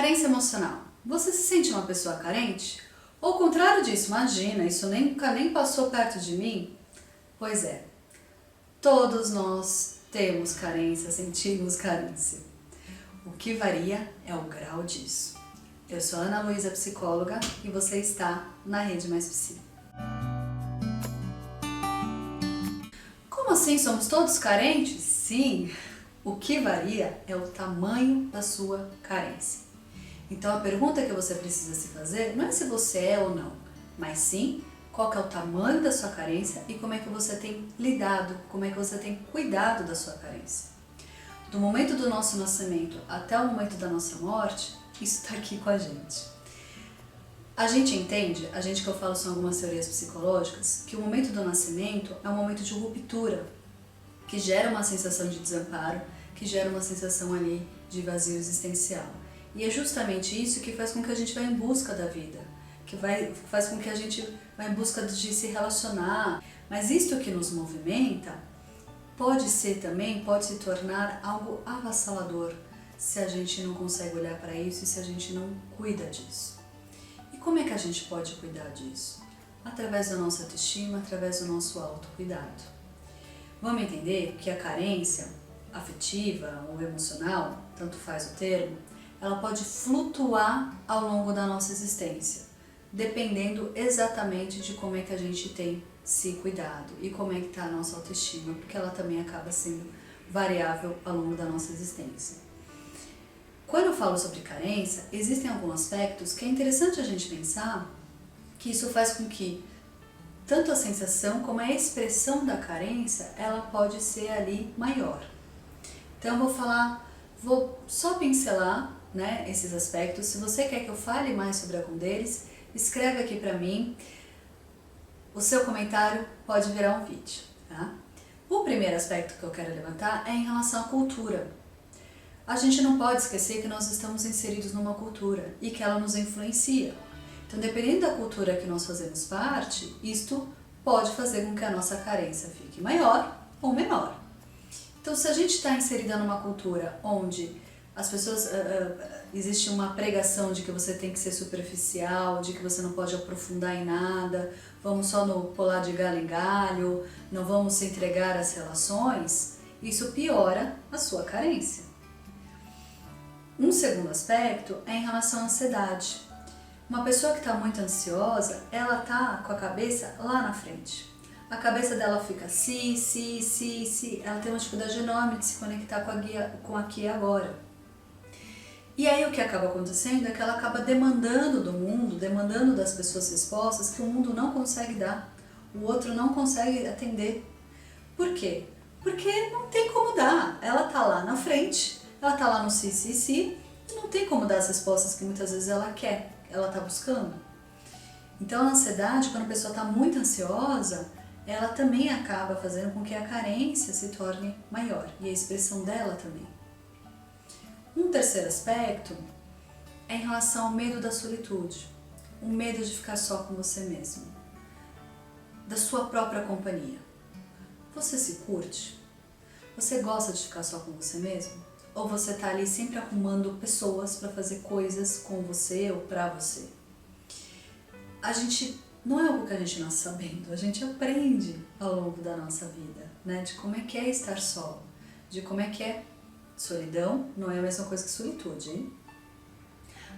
Carência emocional. Você se sente uma pessoa carente? Ou ao contrário disso, imagina, isso nunca nem passou perto de mim? Pois é, todos nós temos carência, sentimos carência. O que varia é o grau disso. Eu sou Ana Luísa, psicóloga, e você está na Rede Mais Psi. Como assim, somos todos carentes? Sim, o que varia é o tamanho da sua carência. Então a pergunta que você precisa se fazer não é se você é ou não, mas sim qual que é o tamanho da sua carência e como é que você tem lidado, como é que você tem cuidado da sua carência. Do momento do nosso nascimento até o momento da nossa morte, isso está aqui com a gente. A gente entende, a gente que eu falo são algumas teorias psicológicas, que o momento do nascimento é um momento de ruptura, que gera uma sensação de desamparo, que gera uma sensação ali de vazio existencial. E é justamente isso que faz com que a gente vá em busca da vida, que faz com que a gente vá em busca de se relacionar. Mas isto que nos movimenta pode ser também, pode se tornar algo avassalador se a gente não consegue olhar para isso e se a gente não cuida disso. E como é que a gente pode cuidar disso? Através da nossa autoestima, através do nosso autocuidado. Vamos entender que a carência afetiva ou emocional, tanto faz o termo, ela pode flutuar ao longo da nossa existência, dependendo exatamente de como é que a gente tem se cuidado e como é que está a nossa autoestima, porque ela também acaba sendo variável ao longo da nossa existência. Quando eu falo sobre carência, existem alguns aspectos que é interessante a gente pensar que isso faz com que tanto a sensação como a expressão da carência, ela pode ser ali maior. Então eu vou só pincelar, né, esses aspectos. Se você quer que eu fale mais sobre algum deles, escreve aqui para mim. O seu comentário pode virar um vídeo, tá? O primeiro aspecto que eu quero levantar é em relação à cultura. A gente não pode esquecer que nós estamos inseridos numa cultura e que ela nos influencia. Então, dependendo da cultura que nós fazemos parte, isto pode fazer com que a nossa carência fique maior ou menor. Então, se a gente está inserida numa cultura onde as pessoas existe uma pregação de que você tem que ser superficial, de que você não pode aprofundar em nada, vamos só no pular de galho em galho, não vamos se entregar às relações, isso piora a sua carência. Um segundo aspecto é em relação à ansiedade. Uma pessoa que está muito ansiosa, ela está com a cabeça lá na frente. A cabeça dela fica se, ela tem uma dificuldade enorme de se conectar com aqui e agora. E aí o que acaba acontecendo é que ela acaba demandando do mundo, demandando das pessoas respostas que o mundo não consegue dar, o outro não consegue atender. Por quê? Porque não tem como dar, ela tá lá na frente, ela tá lá no si, e não tem como dar as respostas que muitas vezes ela quer, ela tá buscando. Então a ansiedade, quando a pessoa está muito ansiosa, ela também acaba fazendo com que a carência se torne maior e a expressão dela também. Um terceiro aspecto é em relação ao medo da solitude, o medo de ficar só com você mesmo, da sua própria companhia. Você se curte? Você gosta de ficar só com você mesmo? Ou você está ali sempre arrumando pessoas para fazer coisas com você ou para você? A gente não é algo que a gente nasce sabendo, a gente aprende ao longo da nossa vida, né? De como é que é estar só, de como é que é solidão, não é a mesma coisa que solitude, hein?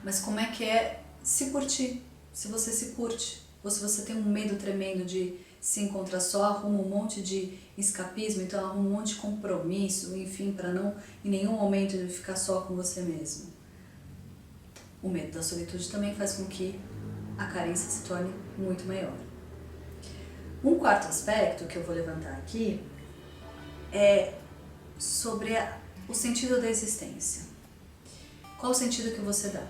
Mas como é que é se curtir, se você se curte, ou se você tem um medo tremendo de se encontrar só, arruma um monte de escapismo, então arruma um monte de compromisso, enfim, para não em nenhum momento ficar só com você mesmo. O medo da solitude também faz com que a carência se torne muito maior. Um quarto aspecto que eu vou levantar aqui é sobre o sentido da existência. Qual o sentido que você dá?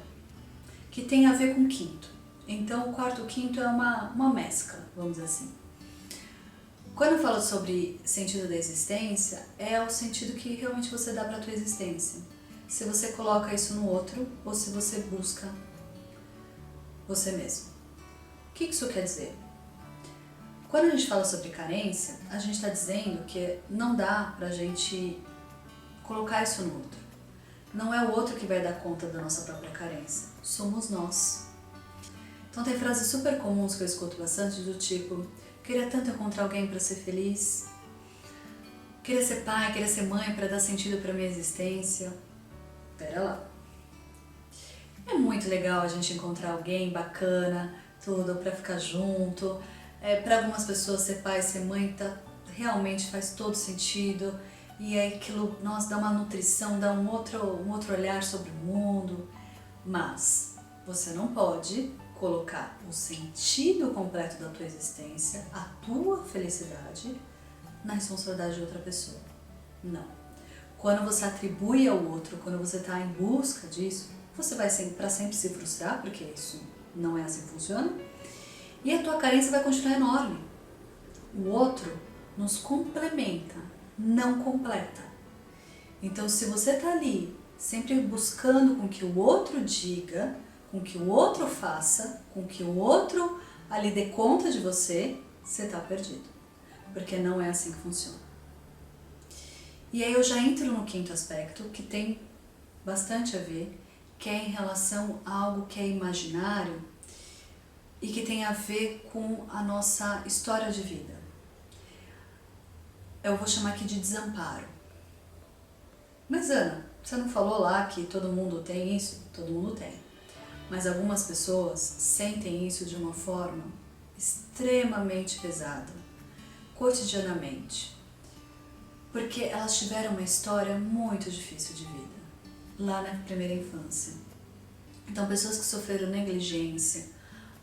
Que tem a ver com o quinto. Então, o quarto e o quinto é uma mescla, vamos dizer assim. Quando eu falo sobre sentido da existência, é o sentido que realmente você dá para a tua existência. Se você coloca isso no outro ou se você busca você mesmo. O que isso quer dizer? Quando a gente fala sobre carência, a gente está dizendo que não dá pra gente colocar isso no outro. Não é o outro que vai dar conta da nossa própria carência, somos nós. Então tem frases super comuns que eu escuto bastante do tipo: queria tanto encontrar alguém para ser feliz, queria ser pai, queria ser mãe para dar sentido para minha existência. Pera lá. É muito legal a gente encontrar alguém bacana, tudo, para ficar junto. Para algumas pessoas ser pai, ser mãe realmente faz todo sentido. E aí aquilo, nossa, dá uma nutrição, dá um outro olhar sobre o mundo. Mas você não pode colocar o sentido completo da tua existência, a tua felicidade, na responsabilidade de outra pessoa. Não. Quando você atribui ao outro, quando você está em busca disso, você vai para sempre se frustrar, porque isso não é assim que funciona, e a tua carência vai continuar enorme. O outro nos complementa, não completa. Então, se você está ali sempre buscando com que o outro diga, com que o outro faça, com que o outro ali dê conta de você, você está perdido. Porque não é assim que funciona. E aí eu já entro no quinto aspecto, que tem bastante a ver, que é em relação a algo que é imaginário e que tem a ver com a nossa história de vida. Eu vou chamar aqui de desamparo. Mas Ana, você não falou lá que todo mundo tem isso? Todo mundo tem. Mas algumas pessoas sentem isso de uma forma extremamente pesada, cotidianamente, porque elas tiveram uma história muito difícil de vida, lá na primeira infância. Então, pessoas que sofreram negligência,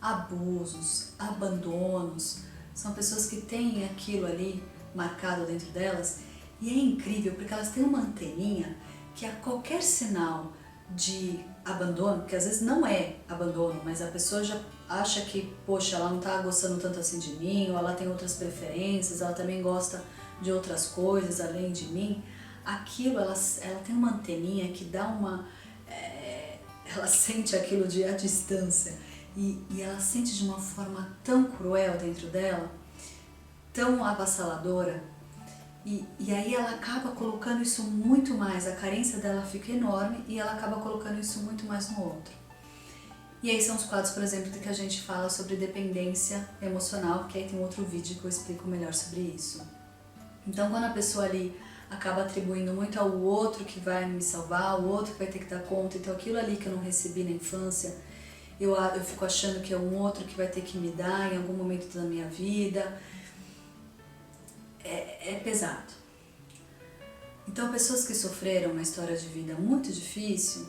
abusos, abandonos, são pessoas que têm aquilo ali marcado dentro delas, e é incrível porque elas têm uma anteninha que a qualquer sinal de abandono, que às vezes não é abandono, mas a pessoa já acha que, poxa, ela não tá gostando tanto assim de mim, ou ela tem outras preferências, ela também gosta de outras coisas além de mim, aquilo, ela tem uma anteninha que dá ela sente aquilo à distância, e ela sente de uma forma tão cruel dentro dela, tão avassaladora, e aí ela acaba colocando isso muito mais, a carência dela fica enorme e ela acaba colocando isso muito mais no outro. E aí são os quadros, por exemplo, que a gente fala sobre dependência emocional, que aí tem outro vídeo que eu explico melhor sobre isso. Então, quando a pessoa ali acaba atribuindo muito ao outro que vai me salvar, o outro que vai ter que dar conta, então aquilo ali que eu não recebi na infância, eu fico achando que é um outro que vai ter que me dar em algum momento da minha vida. É pesado. Então, pessoas que sofreram uma história de vida muito difícil,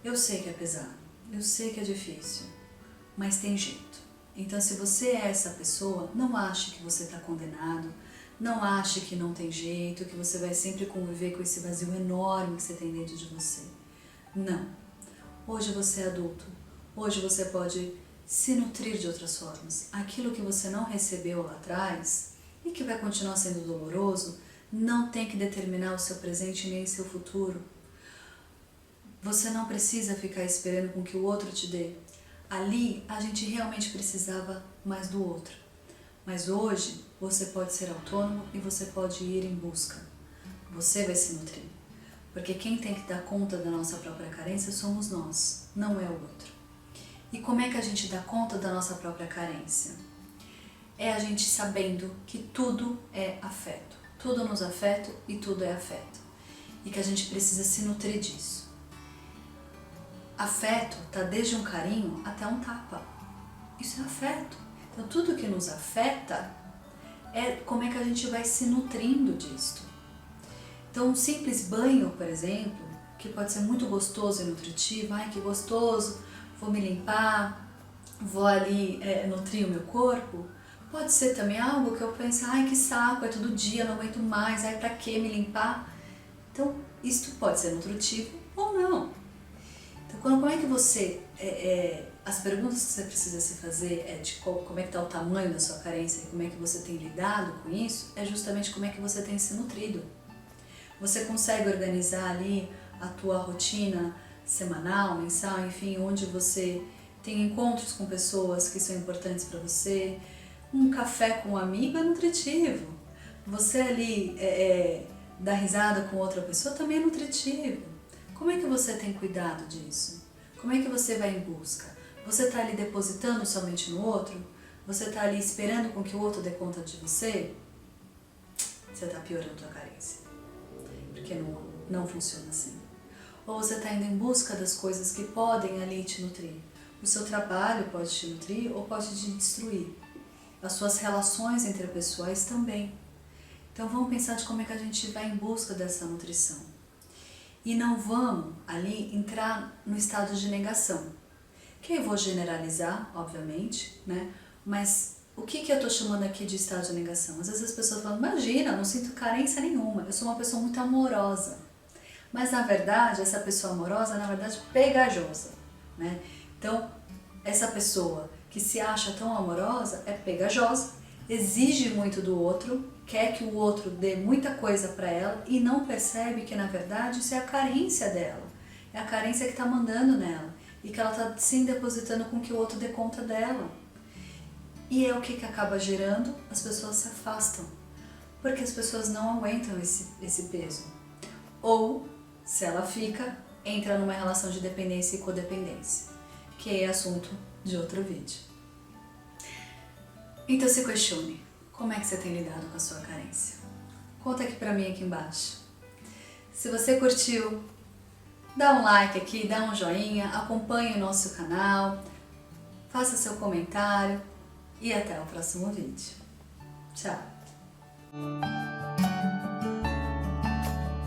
eu sei que é pesado, eu sei que é difícil, mas tem jeito. Então, se você é essa pessoa, não ache que você está condenado, não ache que não tem jeito, que você vai sempre conviver com esse vazio enorme que você tem dentro de você. Não. Hoje você é adulto, hoje você pode se nutrir de outras formas. Aquilo que você não recebeu lá atrás e que vai continuar sendo doloroso, não tem que determinar o seu presente nem o seu futuro. Você não precisa ficar esperando com que o outro te dê. Ali a gente realmente precisava mais do outro. Mas hoje você pode ser autônomo e você pode ir em busca. Você vai se nutrir. Porque quem tem que dar conta da nossa própria carência somos nós, não é o outro. E como é que a gente dá conta da nossa própria carência? É a gente sabendo que tudo é afeto. Tudo nos afeta e tudo é afeto. E que a gente precisa se nutrir disso. Afeto tá desde um carinho até um tapa. Isso é afeto. Então tudo que nos afeta é como é que a gente vai se nutrindo disto. Então um simples banho, por exemplo, que pode ser muito gostoso e nutritivo, ai que gostoso, vou me limpar, vou ali nutrir o meu corpo. Pode ser também algo que eu penso, ai que saco, é todo dia, não aguento mais, ai pra que me limpar? Então, isto pode ser nutritivo ou não. Então, como é que você, as perguntas que você precisa se fazer é de como é que está o tamanho da sua carência e como é que você tem lidado com isso, é justamente como é que você tem se nutrido. Você consegue organizar ali a tua rotina semanal, mensal, enfim, onde você tem encontros com pessoas que são importantes para você. Um café com um amigo é nutritivo. Você ali dar risada com outra pessoa também é nutritivo. Como é que você tem cuidado disso? Como é que você vai em busca? Você está ali depositando somente no outro? Você está ali esperando com que o outro dê conta de você? Você está piorando a tua carência. Porque não funciona assim. Ou você está indo em busca das coisas que podem ali te nutrir. O seu trabalho pode te nutrir ou pode te destruir. As suas relações interpessoais também. Então vamos pensar de como é que a gente vai em busca dessa nutrição. E não vamos ali entrar no estado de negação. Que eu vou generalizar, obviamente, né? Mas o que eu estou chamando aqui de estado de negação? Às vezes as pessoas falam, imagina, eu não sinto carência nenhuma, eu sou uma pessoa muito amorosa. Mas na verdade, essa pessoa amorosa é na verdade pegajosa, né? Então, essa pessoa que se acha tão amorosa é pegajosa, exige muito do outro, quer que o outro dê muita coisa para ela e não percebe que na verdade isso é a carência dela, é a carência que está mandando nela e que ela está sim depositando com que o outro dê conta dela. E é o que acaba gerando, as pessoas se afastam, porque as pessoas não aguentam esse peso. Ou, se ela fica, entra numa relação de dependência e codependência, que é assunto de outro vídeo. Então se questione, como é que você tem lidado com a sua carência? Conta aqui pra mim aqui embaixo. Se você curtiu, dá um like aqui, dá um joinha, acompanhe o nosso canal, faça seu comentário e até o próximo vídeo. Tchau!